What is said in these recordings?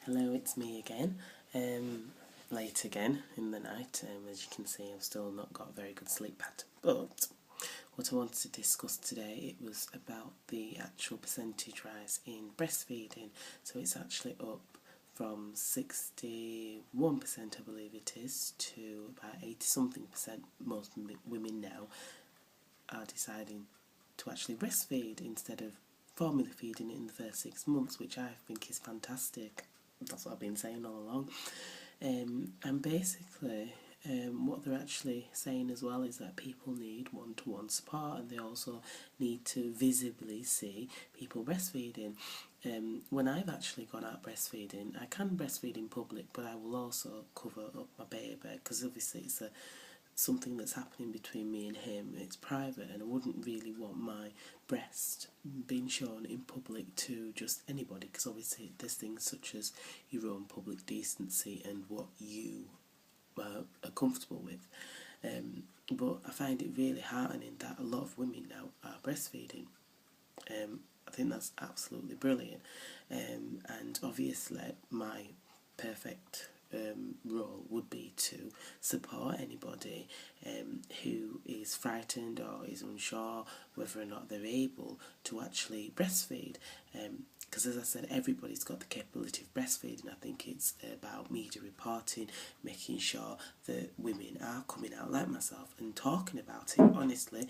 Hello, it's me again. Late again in the night. As you can see, I've still not got a very good sleep pattern. But what I wanted to discuss today, it was about the actual percentage rise in breastfeeding. So it's actually up from 61%, I believe it is, to about 80-something%. Most women now are deciding to actually breastfeed instead of formula feeding in the first 6 months, which I think is fantastic. That's what I've been saying all along. And basically, what they're actually saying as well is that people need one-to-one support, and they also need to visibly see people breastfeeding. When I've actually gone out breastfeeding, I can breastfeed in public, but I will also cover up my baby, because obviously it's something that's happening between me and him. It's private, and I wouldn't really want my breast being shown in public to just anybody, because obviously there's things such as your own public decency and what you are comfortable with. But I find it really heartening that a lot of women now are breastfeeding. I think that's absolutely brilliant. And obviously my perfect role would be to support anybody who is frightened or is unsure whether or not they're able to actually breastfeed. Because as I said, everybody's got the capability of breastfeeding. I think it's about media reporting, making sure that women are coming out like myself and talking about it honestly,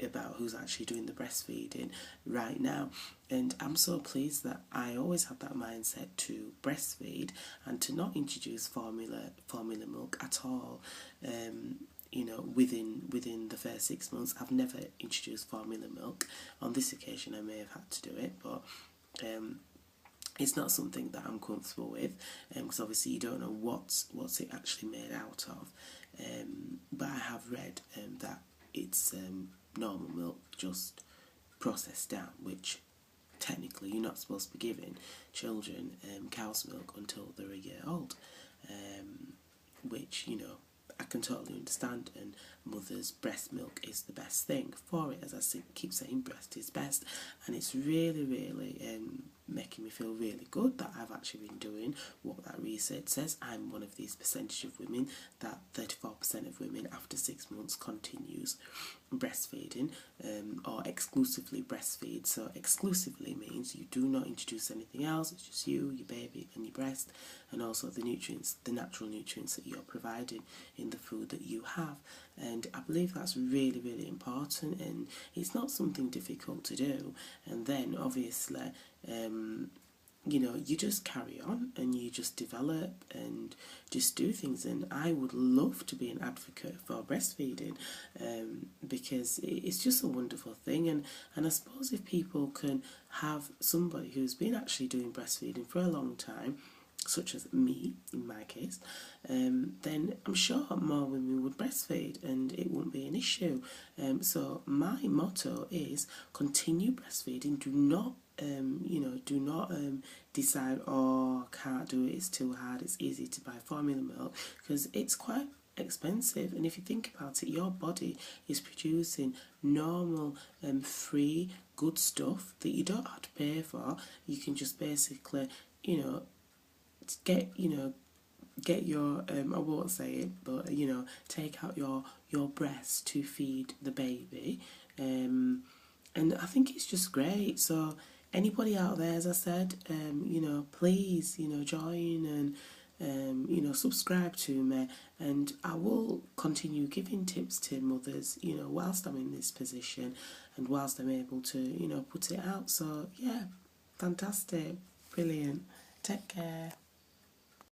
about who's actually doing the breastfeeding right now. And I'm so pleased that I always had that mindset to breastfeed and to not introduce formula milk at all. Within the first 6 months, I've never introduced formula milk. On this occasion I may have had to do it, but it's not something that I'm comfortable with, because obviously you don't know what's it actually made out of. But I have read that it's normal milk just processed down, which technically you're not supposed to be giving children cow's milk until they're a year old, which I can totally understand, and mother's breast milk is the best thing for it. As I keep saying, breast is best, and it's really making me feel really good that I've actually been doing what that research says. I'm one of these percentage of women, that 34% of women after 6 months continues breastfeeding, or exclusively breastfeed. So exclusively means you do not introduce anything else, it's just you, your baby and your breast, and also the nutrients, the natural nutrients that you're providing in the food that you have. And I believe that's really important, and it's not something difficult to do. And then obviously you just carry on and you just develop and just do things. And I would love to be an advocate for breastfeeding, because it's just a wonderful thing. And I suppose if people can have somebody who's been actually doing breastfeeding for a long time, such as me in my case, then I'm sure more women would breastfeed and it wouldn't be an issue. So my motto is continue breastfeeding. Do not decide, oh, can't do it, it's too hard, it's easy to buy formula milk, because it's quite expensive. And if you think about it, your body is producing normal free good stuff that you don't have to pay for. You can just basically get your I won't say it, but take out your breast to feed the baby, and I think it's just great. So anybody out there, as I said, please join and subscribe to me, and I will continue giving tips to mothers whilst I'm in this position and whilst I'm able to put it out. So yeah, fantastic, brilliant, take care.